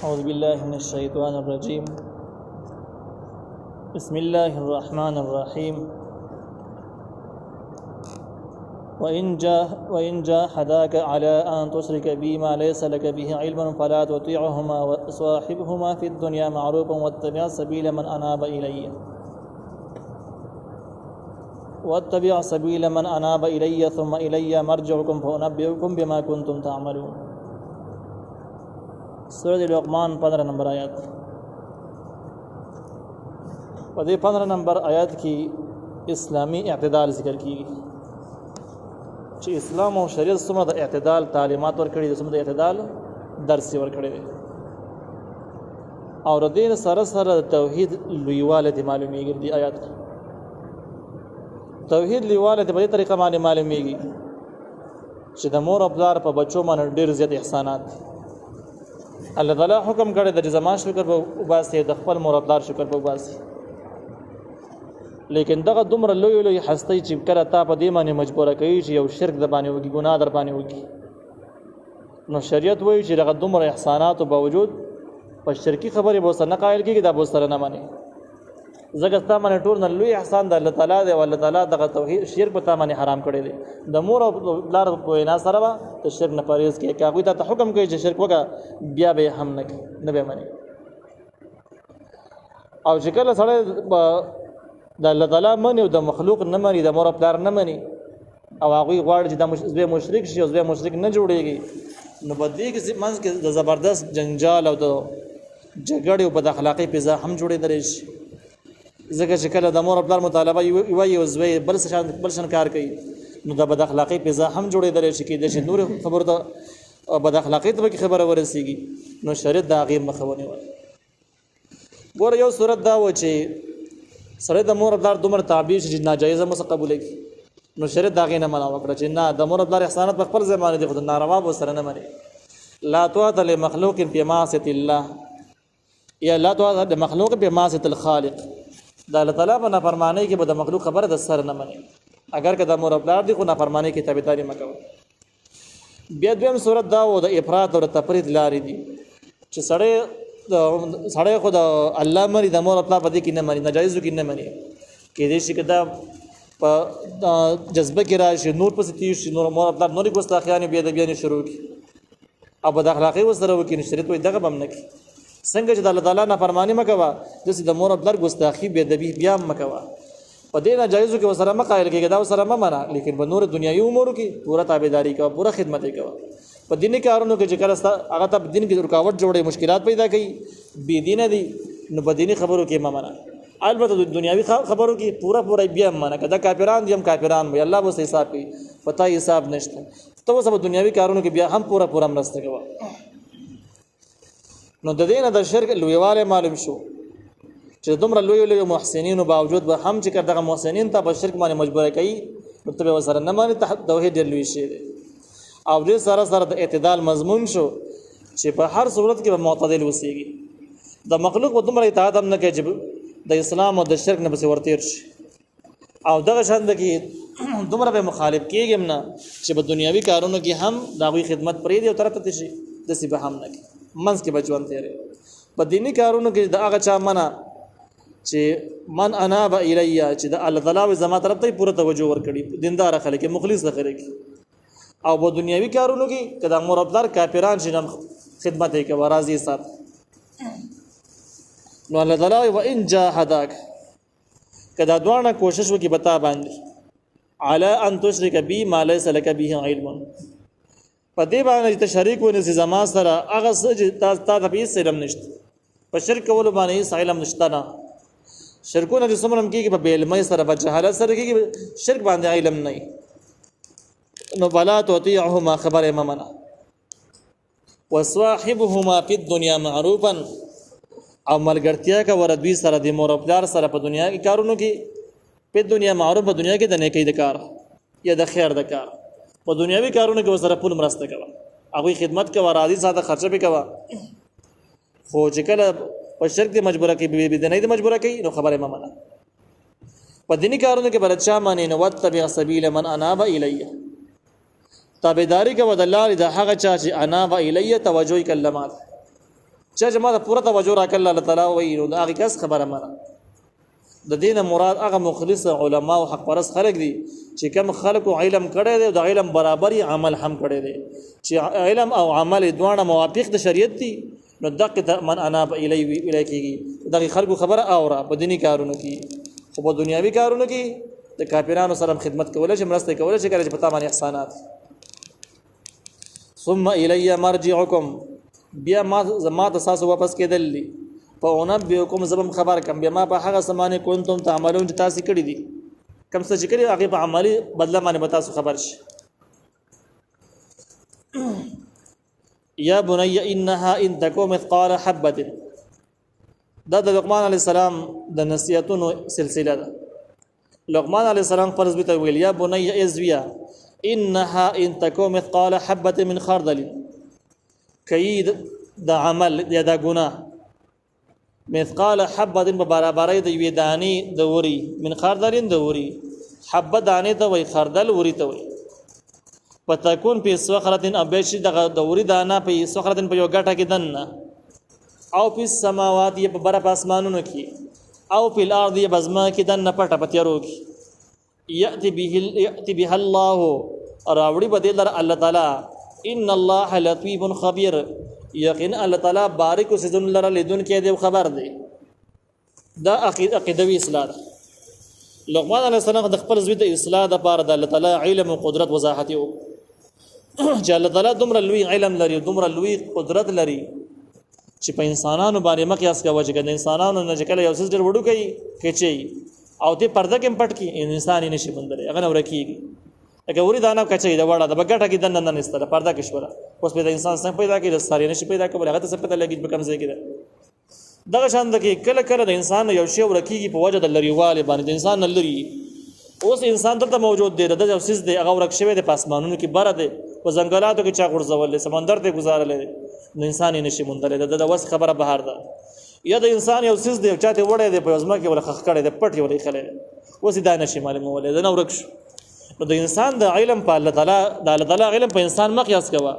أعوذ بالله من الشيطان الرجيم. بسم الله الرحمن الرحيم. وإن جاهداك على أن تشرك بي ما ليس لك به علم فلا تطيعهما وصاحبهما في الدنيا معروفا واتبع سبيل من أناب إلي ثم إلي مرجعكم فأنبئكم بما كنتم تعملون. سورة لقمان 15 نمبر آیات. په دې 15 نمبر آیات کې اسلامی اعتدال ذکر کیږي چې اسلام او شریعت څومره د اعتدال تعلیمات ورکړي دي، څومره د اعتدال درس ورکړي دي، او د دین سره سره د توحید لویواله دي معلومیږي. دې آیات کې توحید لویواله په دې طریقه باندې معلومیږي چې د مور او پلار په بچو باندې ډېر زیات احسانات دي. الله تعالی حکم کړی د زما شکر په وباسي، د خپل مور او پلار شکر په وباسي، لیکن دغه دومره لوی هستی چې کله تا په دې باندې مجبوره کوي چې یو شرک د باندې وکړي، ګناه در باندې وکړي، نو شریعت وایي چې دغه دومره احساناتو باوجود په شرکی خبرې به سره نه قایل کېږي، دا به سره نه مانی. ځکه ستا باندې ټول نه لوی احسان د الله تعالی دی، او الله تعالی دغه توحید شرک په تا باندې حرام کړی دی. د مور او پلار په وینا سره به ته شرک نه پرهیز کوي، که هغوی ته حکم کوي چې شرک وکړه بیا به هم نه کوي، نه به مني. او چې کله سړی د الله تعالی مني او د مخلوق نه مني، د مور او پلار نه مني، او هغوی غواړي چې دا مشرک شي او زه مشرک نه جوړیږي، نو په دې کې منځ کې د زبردست جنجال او د جګړې او بد اخلاقۍ فضا هم جوړېدلی شي. ځکه چې کله د مور او پلار مطالبه وایي او زوی بل شان کار کوي، نو د بد اخلاقۍ فضا هم جوړېدلی شي، کېدای شي نور خبرو ته بد اخلاقۍ ته پکې خبره ورسېږي. نو شریعت د هغې مخه ونیوله. ګوره یو صورت دا و چې سړی د مور او پلار دومره تعبیر شي چې ناجایزه مو څه قبوله کړي، نو شریعت د هغې نه منع وکړه چې نه، د مور او پلار احسانات په خپل ځای باندې دي، خو د ناروا به ورسره نه منې. لا طاعة لمخلوق فی معصیة الله، یا لا طاعة لمخلوق فی معصیة الخالق. د الله تعالی په نافرمانی کې به د مخلوق خبره د سر نه منې، اگر که د مور او پلار دي، خو نافرمانی کې تابعداري مه کوه. بیا دویم صورت دا و د افراط او د تفرید لارې دي چې سړی خو د الله مني، د مور او پلار په دې کې نه مني، ناجایزو کې نه مني. کېدای شي که دا په جذبه کې راشي، نور پسې تېر شي، نور مور او پلار نورې ګستاخیانې بې ادبیانې شروع کړي او بد اخلاقۍ ورسره وکړي، نو شریعت وایي دغه به هم نه کړي. څنګه چې د الله تعالی نافرماني مه کوه، داسې د مور او پلار ګستاخي بې ادبي بیا هم مه کوه. په دې ناجایزو کې ورسره مه قایل کېږه، دا ورسره مه منه، لیکن په نور دنیاوي امورو کې پوره تابعداري کوه، پوره خدمت یې کوه. په دیني کارونو کې چې کله هغه ته دین کې رکاوټ جوړي، مشکلات پیدا کوي، بې دینه دي، نو په دیني خبرو کې مه منه. البته دنیاوي خبرو کې پوره بیا هم منه، که دا کافران دي هم کافران وي، الله به ورسره حساب کوي، پتا یې حساب نشته. ته اوس په دنیاوي کارونو کې بیا هم پوره مرسته کوه. نو د دې نه د شرک لویوالی معلوم شو چې دومره لوی محسنینو باوجود به هم چې دغه محسنین ته په شرک باندې مجبوره کوي، نو ته به ورسره نه مانې. توحید ډېر لوی شی دی. او دې سره سره د اعتدال مضمون شو چې په هر صورت کې به معتدل اوسېږي. د مخلوق په دومره اطاعت هم نه کوي چې د اسلام او د شرک نه پسې ورتېر شي، او دغه شان ده کې دومره به مخالف کېږي هم نه چې په دنیاوي کارونو کې هم د هغوی خدمت پرېږدي او طرف ته شي، داسې به هم نه کوي، منځ کې به ژوند تېروي. په دیني کارونو کې د هغه چا منع چې من اناب الیه، چې د الله تعالی زما طرف ته پوره توجه ورکړي، دیندار خلک، مخلص خلک. او په دنیاوي کارونو کې که د مور او پلار کافران شي، خدمت یې کوه، راضي سات. نو الله تعالی وان جاهداک، که دا دواړه کوشش وکړي په تا باندې، علی ان تشرک بی ما لیس لک به علم، په دې باندې ته شریک ونیسې زما سره هغه څه چې تا ته هېڅ علم نشته، په شرک کولو باندې هېڅ علم نشته. نه شرکونه چې څومره هم کېږي په بې علمۍ سره، په جهالت سره کېږي، شرک باندې علم نه وي، نو فلا تطیعهما، خبره مه منه. وصاحبهما فی الدنیا معروفا، او ملګرتیا کوه دوی سره، د مور او پلار سره په دنیا کې کارونو کې، په دنیا معروف، په دنیا کې د نیکۍ د کار یا د خیر د کار، په دنیاوي کارونو کې ورسره پول مرسته کوه، هغوی خدمت کوه، راضي ساته، خرچه پې کوه. خو چې کله په شرک دې مجبوره کوي، بېدینۍ دې مجبوره کوي، نو خبره مه منه. په دیني کارونو کې به چا منې، نو واتبع سبیل من اناب الیه، تابعداري کوه د لارې د هغه چا چې اناب الیه توجه یې کلمات، چې ما ته پوره توجه راکړه الله تعالی وایي نو دا هغه کس خبره مانه د دین مراد هغه مخلص علما او حق پرست خلق دي چې کوم خلق علم کړي دي او د علم برابرۍ عمل هم کړي دي چې علم او عمل دواړه موافق د شریعت دي نو دغه من انا الی کیږي دغه خلکو خبره اوره په دینی کارونو کې او په دنیوي کارونو کې د کافرانو سره خدمت کول شي مرسته کول شي کله چې پتا باندې احسانات ثم الی مرجعکم بیا ما تاسو واپس کېدل دي فأنبئكم زبم خبر کم بما په هغه سمانه کنتم تعملون چې تاسو کړی دي کم څه چې کړی هغه په عملي بدله باندې تاسو خبر شي یا بني انها ان تکو مثقال حبه دا د لقمان علی السلام د نصیحتونو سلسله ده لقمان علی السلام فرض به ویل یا بني ازویا انها ان تکو مثقال حبه من خردل کید د عمل یا د ګناه مثقال حبه په برابرۍ د یوې دانې د وری من خردل د وری حبه دانې ته وای خردل وری ته وای پتكون په سوخرتن ابش د وری دانه په سوخرتن په یو غټه کې دنه او په سماوات یې په بر په اسمانونو کې او په الارض یې بزما کې دنه پټه پتیرو کې یاتي به الله راوړي بدل الله تعالی ان الله لطیف خبیر یقین الله تعالی بارک او سزن لره لیدون کې دی خبر دی دا عقیدوي اصلاح لقمان علیه السلام د خپل زوی د اصلاح د پاره د الله تعالی علم او قدرت وضاحت یو چې الله تعالی دومره لوی علم لري دومره لوی قدرت لري چې په انسانانو باندې مقیاس کوي چې د انسانانو نه کله یو څه ډېر وړو کوي کچي او ته پرده کې پټ کی انسان نشي بندره هغه نور کیږي اګه وری دانه کچي دا وړه د بغټه کې دنه نه نستله پرده کې شوره اوس په انسان څنګه پیدا کړي د ساري نشي پیدا کول هغه ته څه پته لګي په کوم ځای کې دغه شان د کې کله کله د انسان یو شی ورکیږي په وجه د لریواله باندې د انسان لري اوس انسان دلته موجود دی د یو سیس دی هغه ورک شوی د پاسمانونو کې بره دی په ځنګلاتو کې چا غورځول سمندر ته گزارلې د انسان نشي مونډلې د وس خبره بهر ده یا د انسان یو سیس دی چاته وړې دی په ځما کې ول خخ کړي د پټ یو خلې اوس دا نشي معلومه ولې د نو ورک شو نو د انسان د علم په الله تعالی د الله تعالی علم په انسان مقیاس کوا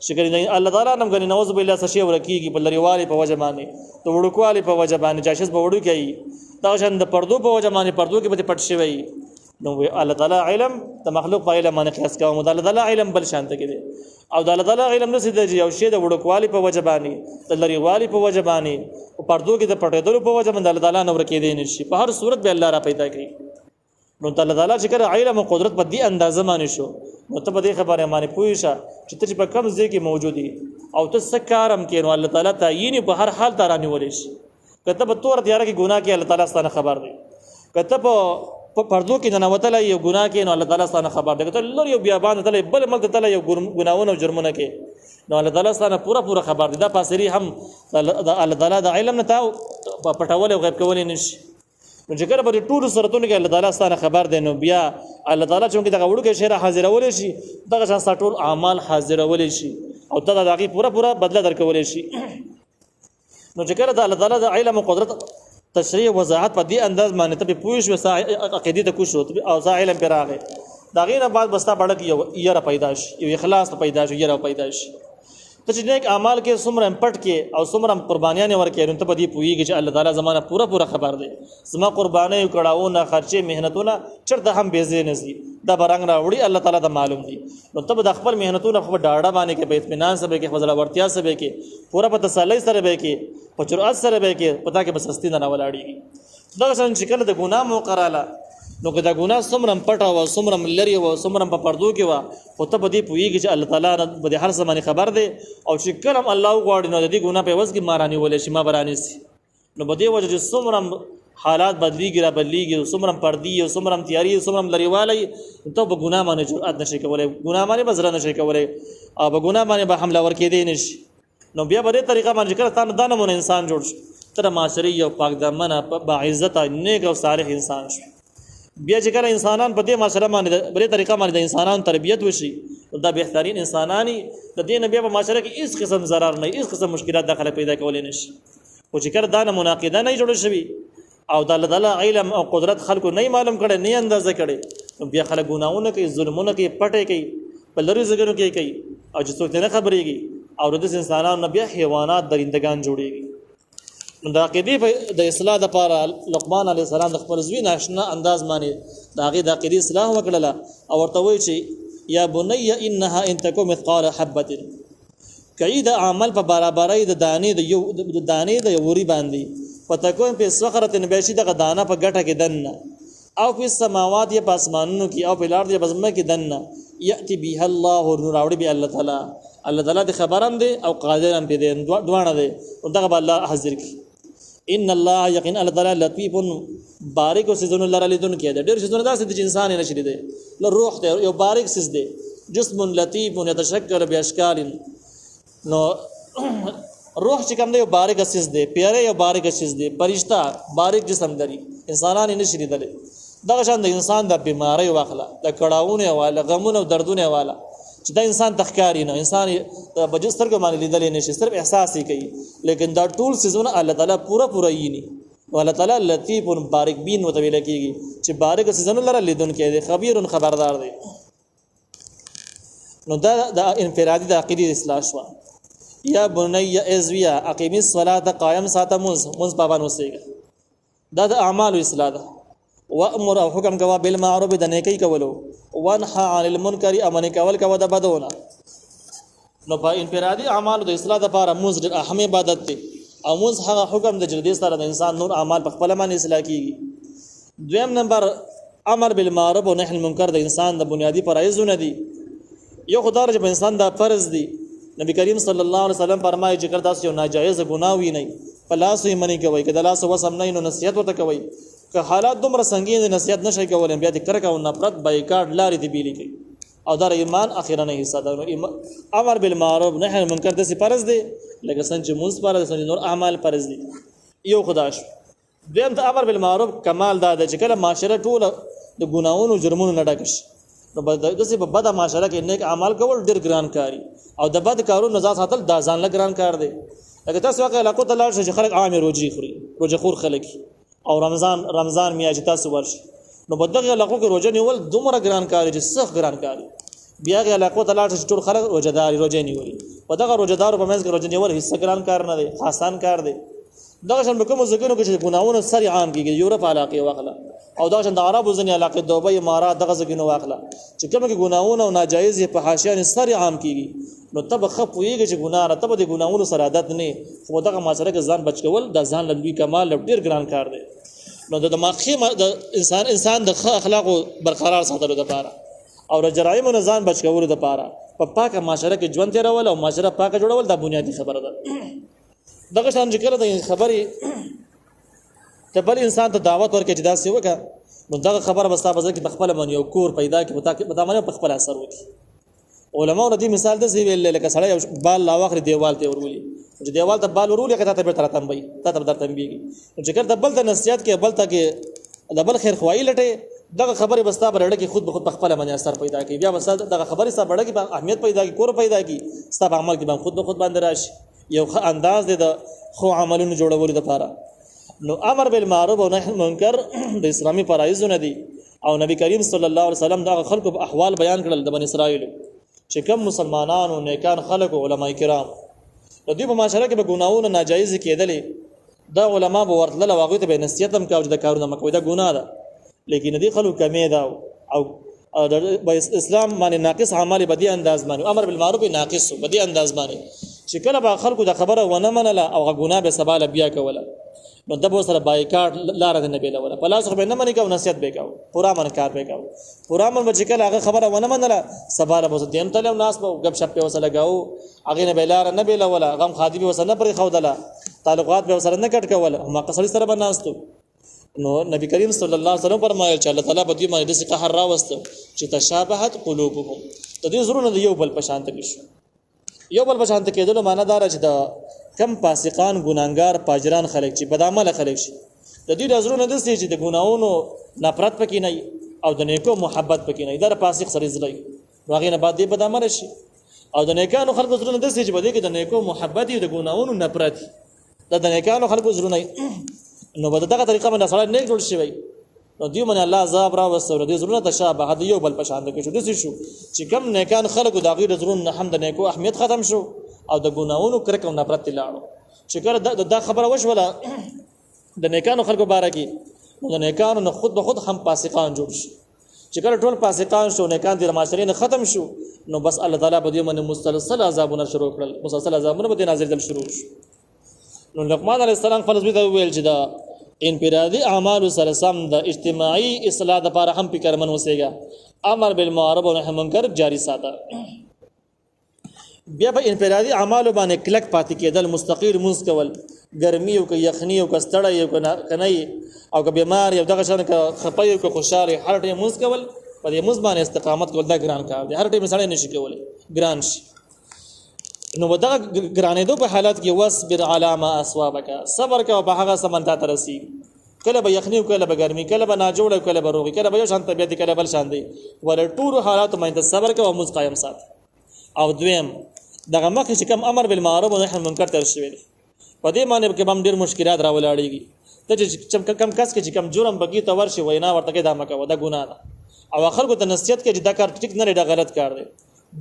شکر الله تعالی نم غني نوز بالله سشي ورکیږي په لريوالي په وجه باندې ته وړوکوالي په وجه باندې جاشس په وړو کوي دا شند پردو په وجه باندې پردو کې به پټ شوی نو الله تعالی علم د مخلوق په علم باندې قیاس کوم د الله تعالی علم بل شانته کې او د الله تعالی علم نو سید یو شی د وړوکوالي په وجه باندې د لريوالي په وجه باندې او پردو کې د پټېدلو په وجه باندې الله تعالی نور کې دي نشي په هر صورت به الله را پیدا کړي نو الله تعالی چې کړه علم او قدرت په دې اندازه باندې شو نو ته په دې خبره باندې پوه شه چې ته په کوم ځای کې موجودي او ته سکارم کې نو الله تعالی تعین په هر حال ترانی ولې شي کته په تور دیاره کې ګناه کې الله تعالی ستانه خبر دی کته په پردو کې نه وتل یو ګناه کې نو الله تعالی ستانه خبر دی کته لور یو بیابان ته بل ملک ته یو ګناونه او جرمونه کې نو الله تعالی ستانه پورا خبر دی دا پاسری هم الله تعالی د علم نه تا پټول او غیب کول نشي نو چې کله په ټول صورتونو کې الله تعالی ستانه خبر دی نو بیا الله تعالی چې دغه وړو کې شعر حاضرول شي دغه شان ټول اعمال حاضرول شي او ته دغه پورا بدله درکول شي نو چې کله د الله تعالی د علم او قدرت تشریح وضاحت په دې انداز باندې ته پوښ وسه عقیده ته کوشو او ځا علم پر راغې دا غینه بعد بستا بڑک یو یره پیدا شي یو اخلاص پیدا شي یره پیدا شي ته چې نیک اعمال کې څومره پټ کې او څومره قربانیاں ورکې نو ته په دې پوېږي چې الله تعالی زمانہ پورا خبر دی زما قرباني کړهونه خرچه مهنتونه چرته هم بيزي نزي دا برنګ راوړي الله تعالی ته معلوم دي نو ته د خپل مهنتونه خو ډاډه باندې کې په اطمینان سره کې فضل ورتیا سره کې پورا په تسلی سره به کې په جرأت سره به کې پتا کې بس سستی نه ولاړيږي دا څنګه چې کله د ګناه مو قراله نو که دا ګناه څومره پټه و څومره لري و څومره په پردو کې و خو ته په دې پوهېږي چې الله تعالی به هر څه باندې خبر دی او چې کله الله غواړي نو د دې ګناه په عوض کې مارانی ولې شي ما برانی سي نو په دې وجه چې څومره حالات بدلیږي را بدلیږي څومره پردي او څومره تیاری څومره لريوالی ته په ګناه باندې جرأت نشي کولای ګناه باندې بزره نشي کولای او په ګناه باندې به حمله ورکې دی نشي نو بیا په دې طریقه باندې کله تاسو دانه انسان جوړ شي تر معاشري او پاک دامنه با عزت نیک او صالح انسان شي بیا چې کله انسانان په دې معاشره باندې بلې طریقه باندې د انسانانو تربیت وشي دا بهترین انسانانی د دې نبی په معاشره کې هیڅ قسم ضرر نه هیڅ قسم مشکلات داخله پیدا کولای نشي او چې کله دا مناقضه نه جوړ شي او د الله تعالی علم او قدرت خلکو نه معلوم کړي نه اندازه کړي بیا خلک ګناونه کوي ظلمونه کوي پټه کوي په لری زګرو کې کوي او چې څوک نه خبرېږي او د انسانانو نه بیا حیوانات درندگان جوړیږي. نو د عقیدې د اصلاح لپاره لقمان علیه السلام د خپل زوی ناشنا انداز باندې د هغې د عقیدې اصلاح وکړله او ورته وایي چې یا بنی انها ان تکو مثقال حبه کوي د عمل په برابرۍ د دانې د یوري باندې فتكون په صخره بشي دغه دانه په ګټه کې دنه او په سماوات یا په اسمانونو کې او په لار دی بزمه کې دنه یاتي بها الله نور اوړي به الله تعالی د خبرم دی او قادر هم دی دوانه دی او دغه الله حاضر کی ان الله یقین الله تعالی لطیف بارک او سيزون الله لیدون کې دی ډېر سيزون داسې د انسان نه شری دی له روح ته یو بارک سيز دی جسم لطیف يتشکل باشکال نو روح چې کوم دی یو بارک سيز دی پیاره یو بارک سيز دی پرشتہ بارک جسم لري انسانان نه شری دی دغه شان د انسان د بیماری واخله د کړهونه والا غمونه او دردونه والا چې دا انسان تخکاری نه انسان د بجستر کو باندې لیدل نه شي صرف احساس یې کوي لیکن دا ټول سيزونه الله تعالی پورا یې نه الله تعالی لطیف و بارک بین متویل کیږي چې بارک سيزونه لره لیدون کې دی خبير خبردار دی. نو دا د انفرادي د عقیدې اصلاح شو. یا بني ازویا اقیم الصلاه قائم ساتمز مز پابند اوسېږي دا د اعمال اصلاح ده. وامر او حکم کوا بالمعروف د نیکی کولو وانها عن المنکر امن کول کوا د بدونه. نو په انفرادي اعمال د اصلاح لپاره موږ د اهم عبادت دي او موږ هغه حکم د جلدی سره د انسان نور اعمال په خپل باندې اصلاح کیږي. دویم نمبر امر بالمعروف او نهي المنکر د انسان د بنیادی فرایضونه دي. یو خدای چې په انسان د فرض دي نبی کریم صلی الله علیه وسلم فرمایي چې کړه تاسو یو ناجایز ګناه وی نه پلاس یې منی کوي کله لاس وسم نه نو نصیحت وته کوي که حالات دومره سنگین نصیحت نشي کولای بیا د کرکه او نفرت بایکاټ لاري دی بیلی کوي او دا ایمان اخیرا نه حصہ ده. امر بالمعروف نهي عن المنکر د فرض دي لکه څنګه چې موږ فرض دي نور اعمال فرض دي یو خداش. دویم د امر بالمعروف کمال دا ده چې کله معاشره ټول د ګناونو جرمونو نه ډکه شي نو دغه په بده معاشره کې نیک اعمال کول ډیر ګران کاری او د بد کارونو نزاع ساتل دا ځان له ګران کار دی. لکه تاسو واقع علاقو ته لاړ شئ چې خلک عام روزي خوري روزه خور خلک او رمضان میاشت تاسو ورشي نو په دغه علاقو کې روزه نیول دومره ګران کاری چې سخت ګران کاری بیا هغه علاقو ته لاړ شئ ټول خلک روزه نیولي په دغه روزدار په منځ کې روزه نیول هیڅ ګران کار نه دی آسان کار دی. دغه شان کوم ځګونو کې چې ګناونه سری عام کیږي یورپ علاقې واخله او دغه شان د عربو ځنې علاقې دوبۍ امارات دغه ځګونو واخله چې کوم کې ګناونه او ناجایز په حاشیه سری عام کیږي نو تب خپويږي چې ګناه را تب د ګناونو سره عادت نه خو دغه معاشره کې ځان بچ کول د ځان لوی کمال ډیر ګران کار دی. نو د دماغي د انسان د اخلاق برقرار ساتلو لپاره او د جرایم نه ځان بچ کولو لپاره په پاکه معاشره کې ژوند تیرول او معاشره پاکه جوړول دا بنیادی خبره ده. دغه شان چې کله د خبرې ته بل انسان ته دعوت ورکړي چې دا څه وکړه نو دغه خبره بس تاسو کې خپل باندې یو کور پیدا کی په تاسو په خپل اثر وکړي. علماء ردی مثال د سی ویل لکه سړی بال لا واخر دیوال ته ورولي چې دیوال ته بال ورولي کته ته به تر تنبي ته در تنبيږي چې کړه بل ته نصيحت کې بل ته کې د بل خیر خوایي لټه دغه خبره بس تاسو برړه کې خود به خود خپل باندې اثر پیدا کوي بیا بس دغه خبره سره برړه کې اهمیت پیدا کوي کور پیدا کوي ستاسو عمل کې خود به خود باندې راشي یو انداز دی د خو عملونو جوړولو لپاره. نو امر بالمعروف او نهي المنکر د اسلامي فرایضونه دي او نبی کریم صلی الله علیه وسلم دا خلکو په احوال بیان کړل د بنی اسرائیل چې کوم مسلمانانو نیکان خلک او علما کرام د دې په معاشره کې به ګناونه ناجایز کېدلې دا علما به ورتل واغې ته به نصیحت هم کاوه د کارونه مکوې دا ګناه ده لیکن دې خلکو کمې ده او اسلام باندې ناقص اعمال بدی انداز باندې امر بالمعروف ناقص بدی انداز باندې چې کله به خلکو د خبره ونه منله او ګناه به سباله بیا کوله نو د بو سره بایکاټ لار د نبی له په لاس خو نه منی کو نصیحت به کو پورا من کار به کو پورا من چې کله هغه خبره ونه منله سباله بو دیم تل ناس به غب شپ په وسله گاو هغه نه بلار نه بلا ولا غم خادي به وسله پر خودله تعلقات به وسله نه کټ کول هم قصری سره بناستو. نو نبی کریم صلی الله علیه وسلم فرمایل چې الله تعالی په دې باندې د قهر راوست چې تشابهت قلوبهم د دې زړه نه یو بل په شان ته شي یو بل په شان ته کېدل معنی دار چې د کم فاسقان ګناګار پاجران خلک چې بدعمل خلک شي د دې زړه نه د چې د ګناونو نفرت پکې نه او د نیکو محبت پکې نه دا فاسق سره زلای واغې نه بعد دې بدعمل شي او د نیکانو خلکو زړه نه د چې بده کې د نیکو محبت او د ګناونو نفرت د نیکانو خلکو زړه نه نو په دغه طریقه باندې سره نیک جوړ شي نو دیو من الله عذاب را وسره دي زرونه تشابه د یو بل پشان د کې شو د شو چې کم نیکان خلق د غیر زرون نه حمد نیکو اهمیت ختم شو او د ګناونو کرک او نفرت لاړو چې کړه دا خبره وشوله د نیکانو خلکو باره کې نو د نیکانو نه خود به خود هم فاسقان جوړ شي چې کله ټول فاسقان شو نیکان د معاشرې نه ختم شو نو بس الله تعالی به دې باندې مسلسل عذابونه شروع کړل مسلسل عذابونه به نازل شروع شو نو لقمان علیه السلام خپل زوی ته ویل چې دا انفرادي اعمال سره سم د اجتماعي اصلاح لپاره هم فکرمن اوسېګا امر بالمعروف او نهي عن المنکر جاری ساته بیا په انفرادي اعمال باندې کلک پاتې کېدل مستقیر منځ کول ګرمي او یخني او کستړی او کنای او که بیمار یو دغه شان خپای او خوشاله هر ټیم منځ کول په دې منځ باندې استقامت کول دا ګران کار دی هر ټیم سره نشي کولای ګران شي نو ودغه ګرانېدو په حالت کې واصبر علی ما اصابک صبر کا په هغه سمنتا ترسي کله به یخنی او کله به ګرمي کله به ناجوړ او کله به روغي کله به یو شان طبيعت کله بل شان دی ول ټول حالات باندې صبر کا او مز قائم سات او دویم دغه مخه چې کم امر بالمعروف او نهي عن المنکر تر شوی دی په دې معنی کې هم ډیر مشکلات راولاړيږي ته چې کم کس کې چې کم جرم بګي ته ورشي وینا ورته کې دا مکه ودا ګناه ده او خلکو ته نصیحت کې چې دا کار ټیک نه دی غلط کار دی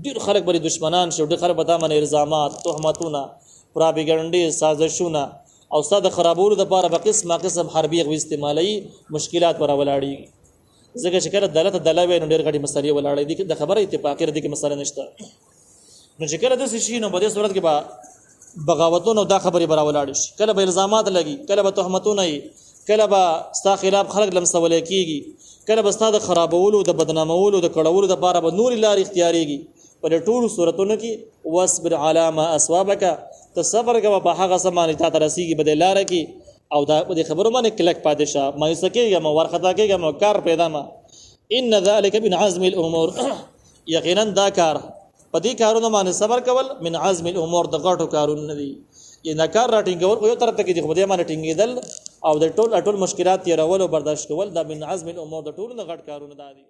ډیر خلک بری دشمنان شو ډیر خلک پتا من الزامات تهمتونه پروپاګاندا سازشونه او ستاسو خرابولو د لپاره به قسم حربي غو استعمالي مشکلات پر ولاړيږي ځکه چې کله دلته دلاوي نو ډیر غټي مسلې ولاړې دي د خبره اتفاقي ردي کې مسله نشته نو چې کله د شي نو په دې صورت کې به بغاوتونو دا خبري براولاړ شي کله به الزامات لګي کله به تهمتونه کله به ستا خلاف خلق لمسول کیږي کله به ستا د خرابولو د بدنامولو د کړهولو د لپاره به نور لار اختیاريږي په ټولو صورتونو کې واصبر علی ما اصابک تصبر کوه په هغه سمانه تا ترسيږي بده لار کې او دا د خبرو باندې کلک پادشاه ما یسکیږي ما ورختا کېږي ما کار پیدا ما ان ذلک من عزم الامور یقینا دا کار په دې کارونو باندې صبر کول من عزم الامور د غټو کارونو نه دي یا کار راټینګول یو طرف ته کې د خدای باندې ټینګېدل او د ټول مشکلات یې راول او برداشت کول دا من عزم الامور د ټولو غټ کارونه دي